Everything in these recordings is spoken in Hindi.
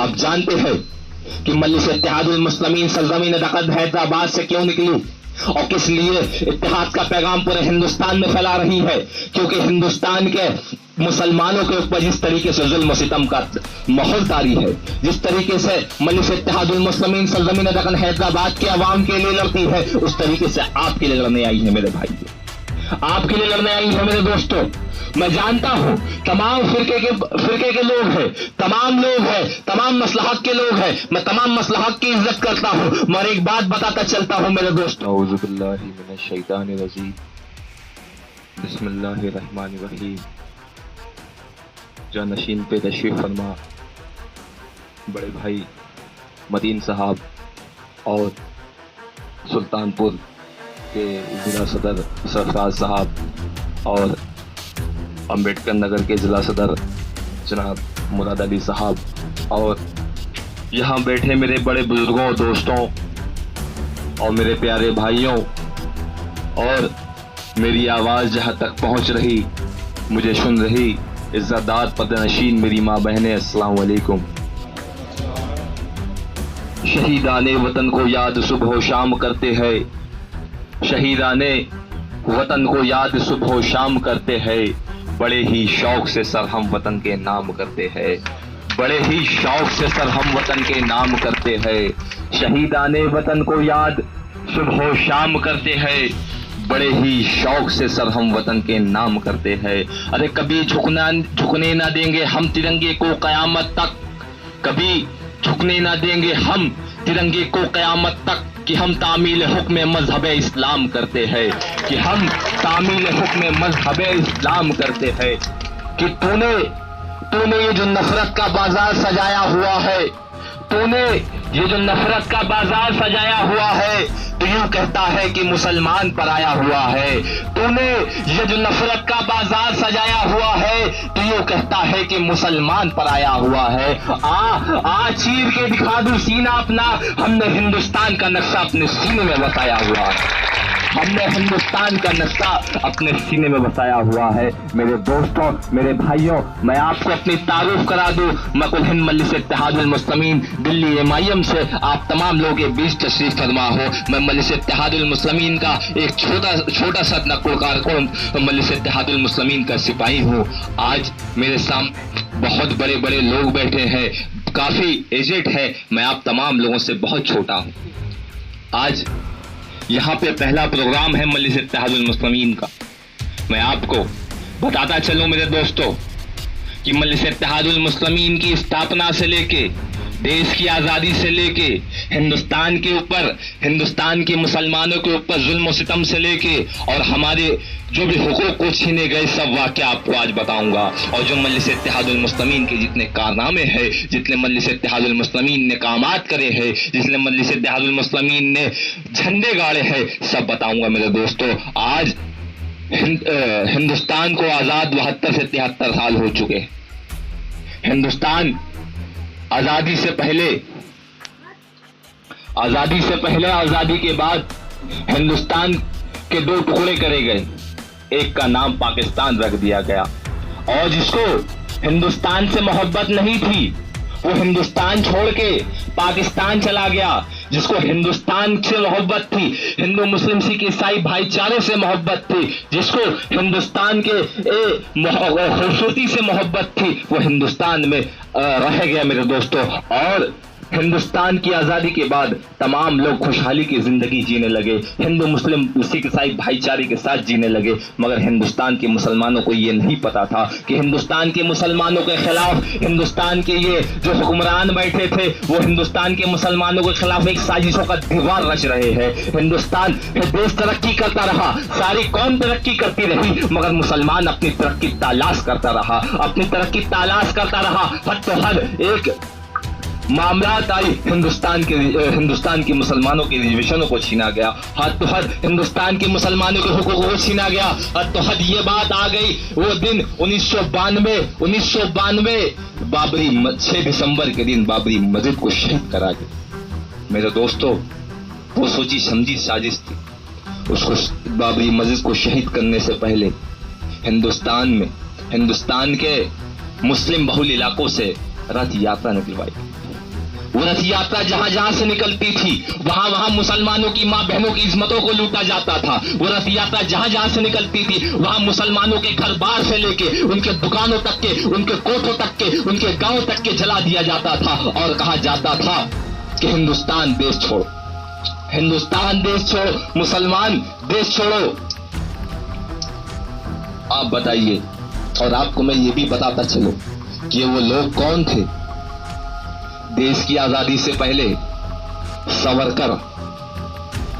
आप जानते हैं कि मजलिस इत्तेहादुल मुस्लिमीन सरजमीन दक़द हैदराबाद से क्यों निकली और किस लिए इत्तेहाद का पैगाम पूरे हिंदुस्तान में फैला रही है? क्योंकि हिंदुस्तान के मुसलमानों के ऊपर जिस तरीके से जुल्म सितम का माहौल तारी है, जिस तरीके से मजलिस इत्तेहादुल मुस्लिमीन सरजमीन दक़द हैदराबाद के अवाम के लिए लड़ती है, उस तरीके से आपके लिए लड़ने आई है मेरे भाई, आपके लिए लड़ने आई है मेरे दोस्तों। मैं जानता हूं तमाम फिरके के लोग हैं, तमाम लोग हैं, तमाम मसलहत के लोग हैं, मैं तमाम मसलहत की इज्जत करता हूं, मगर एक बात बताता चलता हूं मेरे दोस्तों। औज़ुबिल्लाहि मिनश्शैतानिर्रजीम, बिस्मिल्लाहिर्रहमानिर्रहीम। जानशीन पे तशरीफ फरमा बड़े भाई मदीन साहब और सुल्तानपुर के ज़िला सदर सरफराज साहब और अम्बेडकर नगर के ज़िला सदर जनाब मुराद अली साहब और यहाँ बैठे मेरे बड़े बुजुर्गों, दोस्तों और मेरे प्यारे भाइयों, और मेरी आवाज़ जहाँ तक पहुँच रही, मुझे सुन रही इज़्ज़तदार पर्दानशीन मेरी माँ बहनें, अस्सलाम वालेकुम। शहीदाने वतन को याद सुबह शाम करते हैं, शहीदाने वतन को याद सुबह शाम करते हैं, बड़े ही शौक से सर हम वतन के नाम करते हैं, बड़े ही शौक से सर हम वतन के नाम करते हैं। शहीदाने वतन को याद सुबह शाम करते हैं, बड़े ही शौक से सर हम वतन के नाम करते हैं। अरे कभी झुकने ना देंगे हम तिरंगे को कयामत तक, कभी झुकने ना देंगे हम तिरंगे को कयामत तक, कि हम तामील हुक्म मजहब इस्लाम करते हैं, कि हम तामील हुक्म मजहब इस्लाम करते हैं। कि तूने ये जो नफरत का बाजार सजाया हुआ है, तूने ये जो नफरत का बाजार सजाया हुआ है, तो यूं कहता है कि मुसलमान पर आया हुआ है। तूने ये जो नफरत का बाजार सजाया हुआ है, तो यूं कहता है कि मुसलमान पर आया हुआ है। आ चीर के दिखा दूं सीना अपना, हमने हिंदुस्तान का नक्शा अपने सीने में बसाया हुआ है, हमने हिंदुस्तान का नक्शा अपने सीने में बसाया हुआ है। मेरे दोस्तों, मेरे भाइयों, मैं आपको अपनी तारुफ करा दूं, मैं कुल हिंद मजलिस इत्तेहादुल मुस्लिमीन दिल्ली MIM से आप तमाम लोगों के बीच तशरीफ फरमा हो। मैं मजलिस इत्तेहादुल मुस्लिमीन का एक छोटा सा नक़्क़ुल कौम, मजलिस इत्तेहादुल मुस्लिमीन का सिपाही हूँ। आज मेरे सामने बहुत बड़े बड़े लोग बैठे हैं, काफी एजेड है, मैं आप तमाम लोगों से बहुत छोटा हूँ। आज यहाँ पे पहला प्रोग्राम है मजलिस इत्तेहादुल मुस्लिमीन का। मैं आपको बताता चलूं मेरे दोस्तों कि मजलिस इत्तेहादुल मुस्लिमीन की स्थापना से लेके, देश की आज़ादी से लेके, हिंदुस्तान के ऊपर, हिंदुस्तान के मुसलमानों के ऊपर जुल्म सितम से लेके और हमारे जो भी हुकूक को छीने गए, सब वाक़या आपको आज बताऊंगा। और जो मजलिस इत्तेहादुल मुस्लिमीन के जितने कारनामे हैं, जितने मजलिस इत्तेहादुल मुस्लिमीन ने कामात करे हैं, जितने मजलिस इत्तेहादुल मुस्लिमीन ने झंडे गाड़े हैं, सब बताऊंगा मेरे दोस्तों। आज हिंदुस्तान को आज़ाद 72 से 73 साल हो चुके। हिंदुस्तान आज़ादी से पहले, आज़ादी के बाद हिंदुस्तान के दो टुकड़े करे गए, एक का नाम पाकिस्तान रख दिया गया, और जिसको हिंदुस्तान से मोहब्बत नहीं थी वो हिंदुस्तान छोड़ के पाकिस्तान चला गया। जिसको हिंदुस्तान से मोहब्बत थी, हिंदू मुस्लिम सिख ईसाई भाईचारे से मोहब्बत थी, जिसको हिंदुस्तान के खूबसूरती से मोहब्बत थी, वो हिंदुस्तान में रह गया मेरे दोस्तों। और हिंदुस्तान की आज़ादी के बाद तमाम लोग खुशहाली की जिंदगी जीने लगे, हिंदू मुस्लिम सिख ईसाई भाईचारे के साथ जीने लगे। मगर हिंदुस्तान के मुसलमानों को ये नहीं पता था कि हिंदुस्तान के मुसलमानों के खिलाफ हिंदुस्तान के ये जो हुक्मरान बैठे थे, वो हिंदुस्तान के मुसलमानों के खिलाफ एक साजिशों का दीवार रच रहे हैं। हिंदुस्तान देश तरक्की करता रहा, सारी कौम तरक्की करती रही, मगर मुसलमान अपनी तरक्की तलाश करता रहा, अपनी तरक्की तलाश करता रहा। हद तो हद एक मामलात आई, हिंदुस्तान के मुसलमानों के रिजर्वेशनों को छीना गया, हद तो हद हिंदुस्तान के मुसलमानों के हुकूक को छीना गया, हद तो हद ये बात आ गई वो दिन 1992 बाबरी 6 दिसंबर के दिन बाबरी मस्जिद को शहीद करा गया। मेरे दोस्तों, वो सोची समझी साजिश थी। उसको बाबरी मस्जिद को शहीद करने से पहले हिंदुस्तान के मुस्लिम बहुल इलाकों से रथ यात्रा निकलवाई। वो रथ यात्रा जहां जहां से निकलती थी वहां वहां मुसलमानों की मां बहनों की इज्जतों को लूटा जाता था। वो रथ यात्रा जहां जहां से निकलती थी वहां मुसलमानों के घर बार से लेके उनके दुकानों तक के, उनके कोठों तक के, उनके गांव तक के जला दिया जाता था और कहा जाता था कि हिंदुस्तान देश छोड़ो, हिंदुस्तान देश छोड़ो, मुसलमान देश छोड़ो। आप बताइए, और आपको मैं ये भी बताता चलूं कि वो लोग कौन थे। देश की आजादी से पहले सावरकर,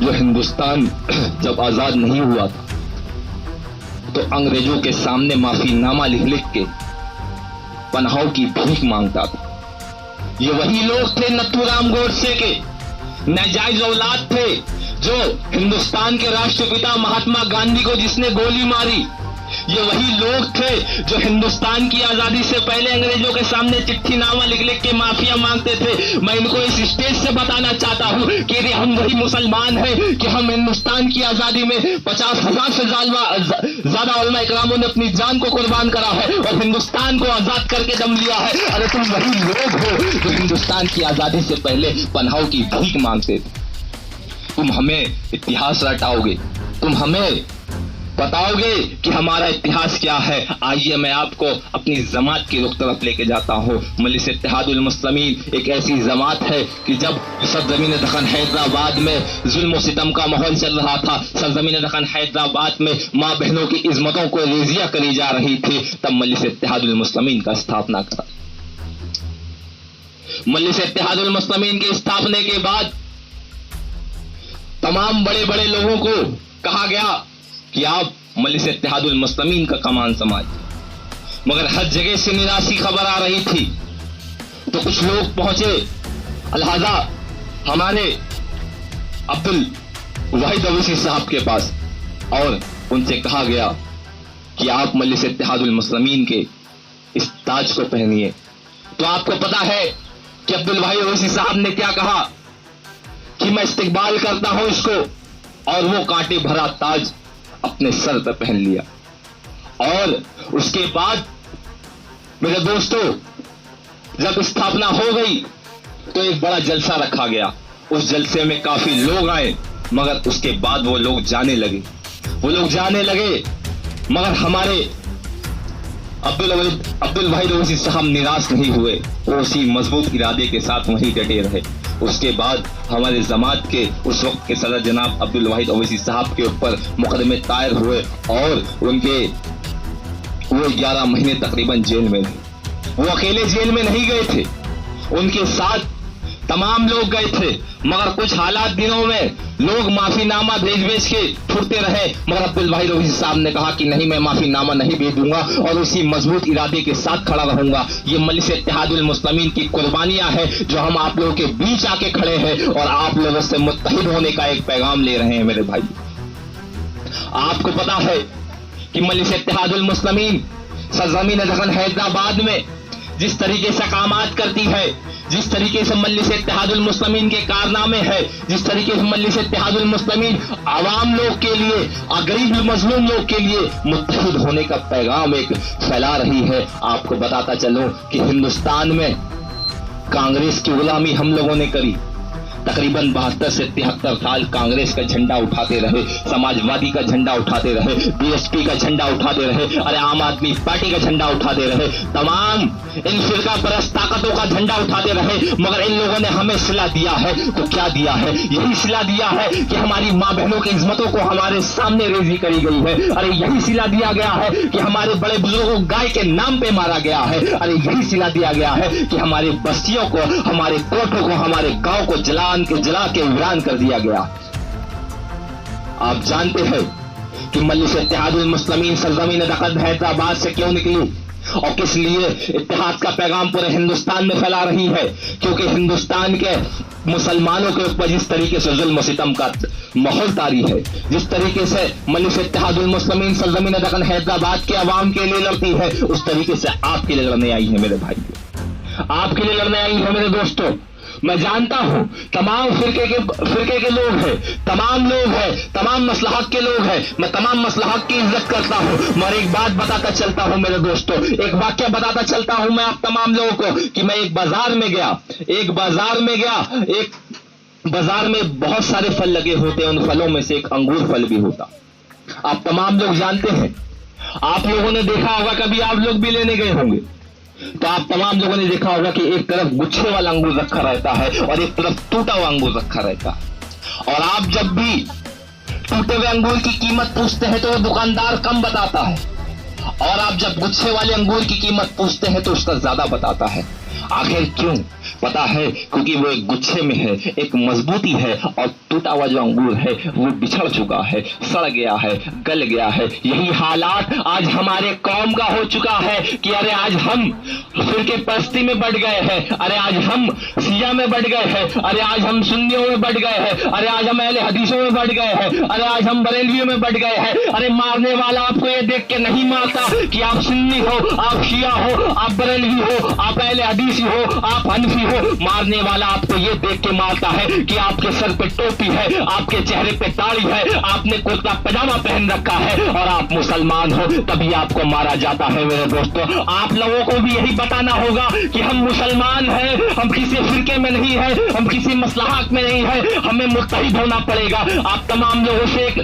जो हिंदुस्तान जब आजाद नहीं हुआ था तो अंग्रेजों के सामने माफीनामा लिख लिख के पनाहों की भीख मांगता था। ये वही लोग थे नथुराम गोडसे के नाजायज औलाद थे, जो हिंदुस्तान के राष्ट्रपिता महात्मा गांधी को जिसने गोली मारी। ये वही लोग थे जो हिंदुस्तान की आजादी से पहले अंग्रेजों के सामने चिट्ठीनामा लिख लिख के माफिया मांगते थे। मैं इनको इस स्टेज से बताना चाहता हूं कि हम वही मुसलमान हैं कि हम हिंदुस्तान की आजादी में 50,000 से ज्यादा उलमा इकरामों ने अपनी जान को कुर्बान करा है और हिंदुस्तान को आजाद करके दम लिया है। अरे तुम वही लोग हो जो हिंदुस्तान की आजादी से पहले पनाहों की भीख मांगते थे। तुम हमें इतिहास रटाओगे, तुम हमें बताओगे कि हमारा इतिहास क्या है। आइए मैं आपको अपनी जमात की रुख तरफ लेके जाता हूँ। मजलिस इत्तेहादुल मुस्लिमीन एक ऐसी जमात है कि जब सरजमीन दखन हैदराबाद में जुल्म सितम का माहौल चल रहा था, सरजमीन दखन हैदराबाद में माँ बहनों की इज्जतों को रेजिया करी जा रही थी, तब मजलिस इत्तेहादुल मुस्लिमीन का स्थापना करा। मजलिस इत्तेहादुल मुस्लिमीन के स्थापने के बाद तमाम बड़े बड़े लोगों को कहा गया कि आप मजलिस इत्तेहादुल मुस्लिमीन का कमान समाज, मगर हर जगह से निराशी खबर आ रही थी। तो कुछ लोग पहुंचे अलहाजा हमारे अब्दुल वाहिद अवैसी साहब के पास और उनसे कहा गया कि आप मजलिस इत्तेहादुल मुस्लिमीन के इस ताज को पहनिए। तो आपको पता है कि अब्दुल वाहिद अवैसी साहब ने क्या कहा कि मैं इस्तिकबाल करता हूं इसको, और वो कांटे भरा ताज अपने सर पर पहन लिया। और उसके बाद मेरे दोस्तों, जब स्थापना हो गई तो एक बड़ा जलसा रखा गया। उस जलसे में काफी लोग आए, मगर उसके बाद वो लोग जाने लगे। मगर हमारे अब्दुल वाहिद अवैसी साहब निराश नहीं हुए, वो उसी मजबूत इरादे के साथ वहीं डटे रहे। उसके बाद हमारे जमात के उस वक्त के सदर जनाब अब्दुल वाहिद अवैसी साहब के ऊपर मुकदमे दायर हुए और वो 11 महीने तकरीबन जेल में रहे। वो अकेले जेल में नहीं गए थे, उनके साथ तमाम लोग गए थे। मगर कुछ हालात दिनों में लोग माफीनामा भेज के छुड़ते रहे, मगर अब्दुल वाहिद अवैसी साहब ने कहा कि नहीं, मैं माफीनामा नहीं भेजूंगा और उसी मजबूत इरादे के साथ खड़ा रहूंगा। ये मजलिस इत्तेहादुल मुस्लिमीन की कुर्बानियां हैं जो हम आप लोगों के बीच आके खड़े हैं और आप लोगों से मुत्तहिद होने का एक पैगाम ले रहे हैं। मेरे भाई, आपको पता है कि मजलिस इत्तेहादुल मुस्लिमीन सरजमीन दखन हैदराबाद में जिस तरीके से कामात करती है, जिस तरीके से मजलिस इत्तेहादुल मुस्लिमीन के कारनामे है, जिस तरीके से मजलिस इत्तेहादुल मुस्लिमीन आवाम लोग के लिए, गरीब मजलूम लोग के लिए मुत्तहिद होने का पैगाम एक फैला रही है। आपको बताता चलूं कि हिंदुस्तान में कांग्रेस की गुलामी हम लोगों ने करी। तकरीबन 72 से 73 साल कांग्रेस का झंडा उठाते रहे, समाजवादी का झंडा उठाते रहे, बीएसपी का झंडा उठाते रहे, अरे आम आदमी पार्टी का झंडा उठाते रहे, तमाम इन फिरका परस्त ताकतों का झंडा उठाते रहे। मगर इन लोगों ने हमें सिला दिया है, तो क्या दिया है? यही सिला दिया है कि हमारी माँ बहनों की इज्जतों को हमारे सामने रेजी करी गई है। अरे यही सिला दिया गया है कि हमारे बड़े बुजुर्गों को गाय के नाम पे मारा गया है। अरे यही सिला दिया गया है कि हमारी बस्तियों को, हमारे कोठों को, हमारे गांव को जला के वीरान कर दिया गया। आप जानते हैं कि मजलिस इत्तेहादुल मुस्लिमीन सरजमीन दखन हैदराबाद से क्यों निकली और किस लिए इत्तेहाद का पैगाम पूरे हिंदुस्तान में फैला रही है? क्योंकि हिंदुस्तान के मुसलमानों के ऊपर जिस तरीके से जुल्म सितम का माहौल तारी है, जिस तरीके से मजलिस इत्तेहादुल मुस्लिमीन सरजमीन दखन हैदराबाद के अवाम के लिए लड़ती है, उस तरीके से आपके लिए लड़ने आई है मेरे भाई। आपके लिए लड़ने आई है मेरे दोस्तों। मैं जानता हूं तमाम फिरके के लोग हैं, तमाम लोग हैं, तमाम मसलहत के लोग हैं। मैं तमाम मसलहत की इज्जत करता हूं, मगर एक बात बताता चलता हूं मेरे दोस्तों, एक वाक्य बताता चलता हूं मैं आप तमाम लोगों को कि मैं एक बाजार में गया, एक बाजार में बहुत सारे फल लगे होते हैं। उन फलों में से एक अंगूर फल भी होता। आप तमाम लोग जानते हैं, आप लोगों ने देखा होगा, कभी आप लोग भी लेने गए होंगे तो आप तमाम लोगों ने देखा होगा कि एक तरफ गुच्छे वाला अंगूर रखा रहता है और एक तरफ टूटा हुआ अंगूर रखा रहता है। और आप जब भी टूटे हुए अंगूर की कीमत पूछते हैं तो वो दुकानदार कम बताता है, और आप जब गुच्छे वाले अंगूर की कीमत पूछते हैं तो उसका ज्यादा बताता है। आखिर क्यों? पता है, क्योंकि वो एक गुच्छे में है, एक मजबूती है, और टूटा हुआ जो अंगूर है वो बिछड़ चुका है, सड़ गया है, गल गया है। यही हालात आज हमारे कौम का हो चुका है कि अरे आज हम फिरके परस्ती में बढ़ गए हैं, अरे आज हम शिया में बढ़ गए हैं, अरे आज हम सुन्नियों में बढ़ गए हैं, अरे आज हम अहले हदीसों में बढ़ गए हैं, अरे आज हम बरेलवियों में बढ़ गए हैं। अरे मारने वाला आपको ये देख के नहीं मारता कि आप सुन्नी हो, आप शिया हो, आप बरेलवी हो, आप अहले हदीसी हो, आप हनफी हो। मारने वाला आपको ये देख के मारता है कि आपके सर पे टोपी है, आपके चेहरे पे दाढ़ी है, आपने कुर्ता पजामा पहन रखा है और आप मुसलमान हो, तभी आपको मारा जाता है। मेरे दोस्तों, आप लोगों को भी यही बताना होगा कि हम मुसलमान हैं, हम किसी फिरके में नहीं है, हम किसी मसलहत में नहीं है, हमें मुत्तहिद होना पड़ेगा। आप तमाम लोगों से एक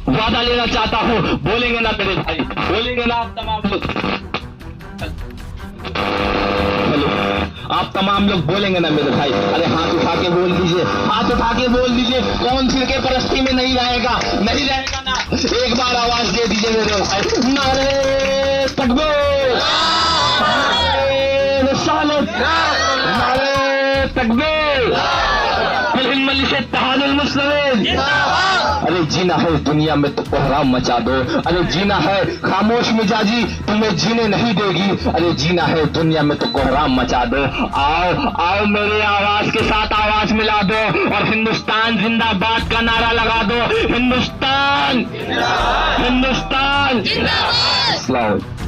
वादा लेना चाहता हूं, बोलेंगे ना मेरे भाई, बोलेंगे ना आप तमाम लोग, आप तमाम लोग बोलेंगे ना मेरे भाई? अरे हाथ उठा के बोल दीजिए, हाथ उठा के बोल दीजिए, कौन फिरके परस्ती में नहीं रहेगा? नहीं रहेगा ना? एक बार आवाज दे दीजिए मेरे भाई, नारे तकबीर, नारे रिसालत, नारे तकबीर, इत्तेहादुल मुस्लिमीन। अरे जीना है दुनिया में तो कोहराम मचा दो, अरे जीना है खामोश मिजाजी तुम्हें जीने नहीं देगी, अरे जीना है दुनिया में तो कोहराम मचा दो। आओ आओ मेरे आवाज के साथ आवाज मिला दो और हिंदुस्तान जिंदाबाद का नारा लगा दो। हिंदुस्तान, हिंदुस्तान जिंदाबाद।